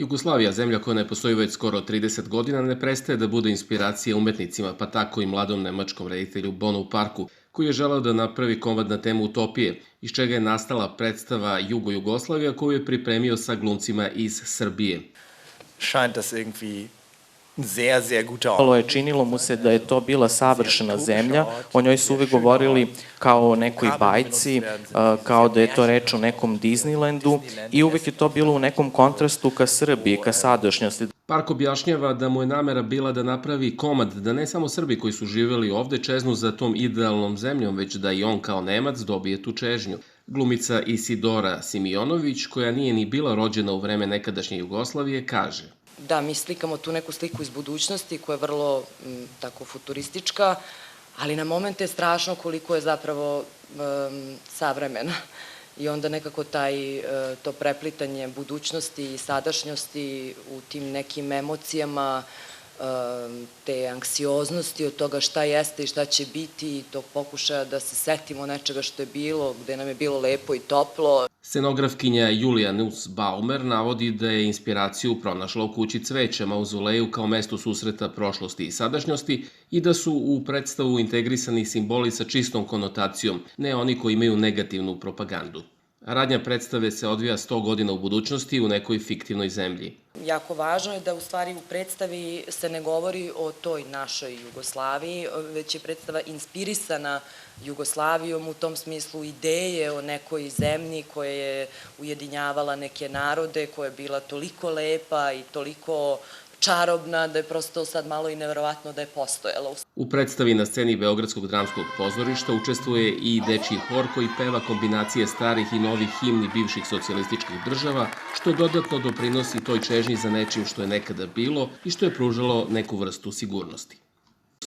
Jugoslavija, zemlja koja ne postoji već skoro 30 godina, ne prestaje da bude inspiracija umetnicima, pa tako i mladom nemačkom reditelju Bonu Parku, koji je želeo da napravi komad na temu utopije, iz čega je nastala predstava Jugo-Jugoslavija koju je pripremio sa glumcima iz Srbije. Scheint das irgendwie sehr, sehr guter Ort. Činilo mu se da je to bila savršena zemlja, o njoj su uvek govorili kao o nekoj bajci, kao da je to reč o nekom Disneylandu i uvek je to bilo u nekom kontrastu ka Srbiji, ka sadašnjosti. Park objašnjava da mu je namera bila da napravi komad, da ne samo Srbi koji su živeli ovde čeznu za tom idealnom zemljom, već da i on kao Nemac dobije tu čežnju. Glumica Isidora Simionović, koja nije ni bila rođena u vreme nekadašnje Jugoslavije, kaže: Da, mi slikamo tu neku sliku iz budućnosti koja je vrlo tako futuristička, ali na momente je strašno koliko je zapravo savremena. I onda nekako to preplitanje budućnosti i sadašnjosti u tim nekim emocijama, te anksioznosti od toga šta jeste i šta će biti i tog pokušaja da se setimo nečega što je bilo, gde nam je bilo lepo i toplo. Scenografkinja Julija Nussbaumer navodi da je inspiraciju pronašla u kući Cveće, mauzoleju kao mesto susreta prošlosti i sadašnjosti i da su u predstavu integrisani simboli sa čistom konotacijom, ne oni koji imaju negativnu propagandu. Radnja predstave se odvija 100 godina u budućnosti u nekoj fiktivnoj zemlji. Jako važno je da u stvari u predstavi se ne govori o toj našoj Jugoslaviji, već je predstava inspirisana Jugoslavijom, u tom smislu ideje o nekoj zemlji koja je ujedinjavala neke narode, koja je bila toliko lepa i toliko čarobna da je prosto sad malo i neverovatno da je postojala. U predstavi na sceni Beogradskog dramskog pozorišta učestvuje i dečiji hor koji peva kombinacije starih i novih himni bivših socijalističkih država, što dodatno doprinosi toj čežnji za nečim što je nekada bilo i što je pružalo neku vrstu sigurnosti.